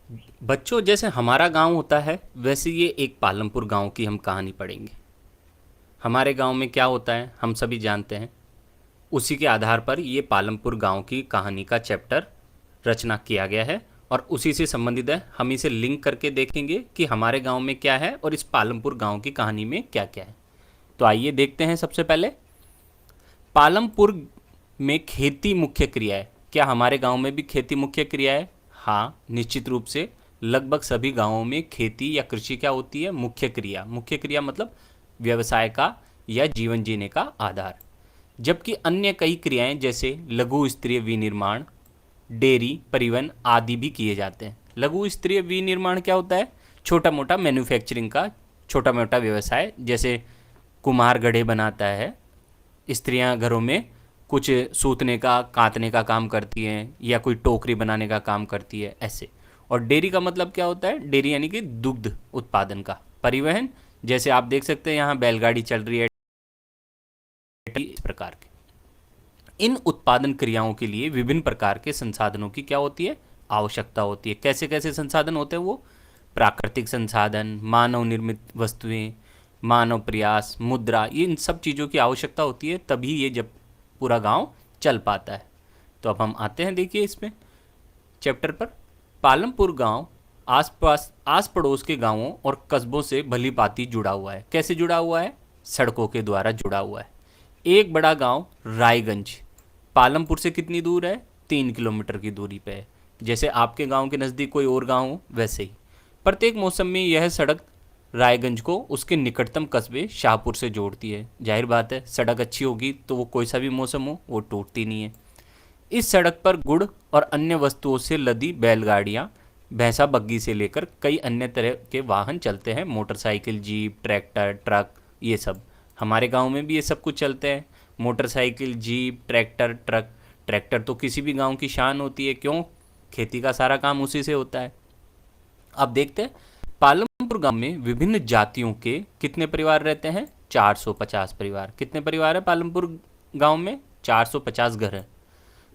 बच्चों, जैसे हमारा गांव होता है वैसे ये एक पालमपुर गांव की हम कहानी पढ़ेंगे। हमारे गांव में क्या होता है हम सभी जानते हैं। उसी के आधार पर ये पालमपुर गांव की कहानी का चैप्टर रचना किया गया है और उसी से संबंधित है। हम इसे लिंक करके देखेंगे कि हमारे गांव में क्या है और इस पालमपुर गांव की कहानी में क्या क्या है। तो आइए देखते हैं। सबसे पहले, पालमपुर में खेती मुख्य क्रिया है। क्या हमारे गांव में भी खेती मुख्य क्रिया है? हाँ, निश्चित रूप से। लगभग सभी गांवों में खेती या कृषि क्या होती है? मुख्य क्रिया। मुख्य क्रिया मतलब व्यवसाय का या जीवन जीने का आधार। जबकि अन्य कई क्रियाएं जैसे लघु स्तरीय विनिर्माण, डेयरी, परिवहन आदि भी किए जाते हैं। लघु स्तरीय विनिर्माण क्या होता है? छोटा मोटा मैन्युफैक्चरिंग का छोटा मोटा व्यवसाय, जैसे कुम्हार गढ़े बनाता है, स्त्रियां घरों में कुछ सूतने का कातने का काम करती हैं या कोई टोकरी बनाने का काम करती है, ऐसे। और डेयरी का मतलब क्या होता है? डेयरी यानी कि दुग्ध उत्पादन का। परिवहन, जैसे आप देख सकते हैं यहाँ बैलगाड़ी चल रही है, इस प्रकार के। इन उत्पादन क्रियाओं के लिए विभिन्न प्रकार के संसाधनों की क्या होती है? आवश्यकता होती है। कैसे कैसे संसाधन होते हैं वो? प्राकृतिक संसाधन, मानव निर्मित वस्तुएं, मानव प्रयास, मुद्रा, ये इन सब चीज़ों की आवश्यकता होती है, तभी ये जब पूरा गांव चल पाता है। तो अब हम आते हैं, देखिए इसमें चैप्टर पर। पालमपुर गांव आस पड़ोस के गांवों और कस्बों से भली भांति जुड़ा हुआ है। कैसे जुड़ा हुआ है? सड़कों के द्वारा जुड़ा हुआ है। एक बड़ा गांव रायगंज पालमपुर से कितनी दूर है? 3 किलोमीटर की दूरी पे है। जैसे आपके गांव के नज़दीक कोई और गांव हो वैसे ही। प्रत्येक मौसम में यह सड़क रायगंज को उसके निकटतम कस्बे शाहपुर से जोड़ती है। जाहिर बात है, सड़क अच्छी होगी तो वो कोई सा भी मौसम हो वो टूटती नहीं है। इस सड़क पर गुड़ और अन्य वस्तुओं से लदी बैलगाड़ियाँ, भैंसा बग्गी से लेकर कई अन्य तरह के वाहन चलते हैं। मोटरसाइकिल, जीप, ट्रैक्टर, ट्रक, ये सब हमारे गांव में भी ये सब कुछ चलते हैं। Motorcycle, jeep, tractor, truck. Tractor तो किसी भी गांव की शान होती है, क्यों? खेती का सारा काम उसी से होता है। अब देखते हैं, पालमपुर गांव में विभिन्न जातियों के कितने परिवार रहते हैं? 450 परिवार। कितने परिवार है पालमपुर गांव में? 450 घर हैं।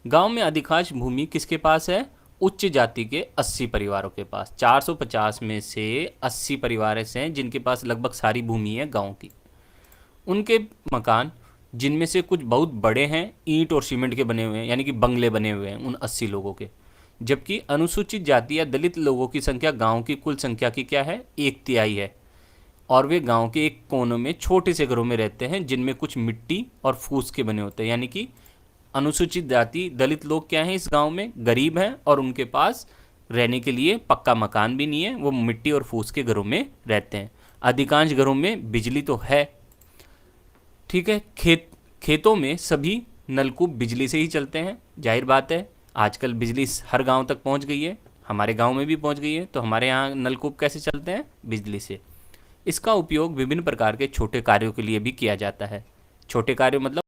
गांव में अधिकांश भूमि किसके पास है? उच्च जाति के 80 परिवारों के पास। 450 में से 80 परिवार ऐसे हैं जिनके पास लगभग सारी भूमि है गांव की। उनके मकान, जिनमें से कुछ बहुत बड़े हैं, ईंट और सीमेंट के बने हुए हैं, यानी कि बंगले बने हुए हैं उन 80 लोगों के। जबकि अनुसूचित जाति या दलित लोगों की संख्या गांव की कुल संख्या की क्या है? 1/3 है। और वे गांव के एक कोने में छोटे से घरों में रहते हैं जिनमें कुछ मिट्टी और फूस के बने होते हैं। यानी कि अनुसूचित जाति दलित लोग क्या हैं इस गांव में? गरीब हैं और उनके पास रहने के लिए पक्का मकान भी नहीं है, वो मिट्टी और फूस के घरों में रहते हैं। अधिकांश घरों में बिजली तो है, ठीक है। खेतों में सभी नलकूप बिजली से ही चलते हैं। जाहिर बात है, आजकल बिजली हर गांव तक पहुंच गई है, हमारे गांव में भी पहुंच गई है। तो हमारे यहाँ नलकूप कैसे चलते हैं? बिजली से। इसका उपयोग विभिन्न प्रकार के छोटे कार्यों के लिए भी किया जाता है। छोटे कार्य मतलब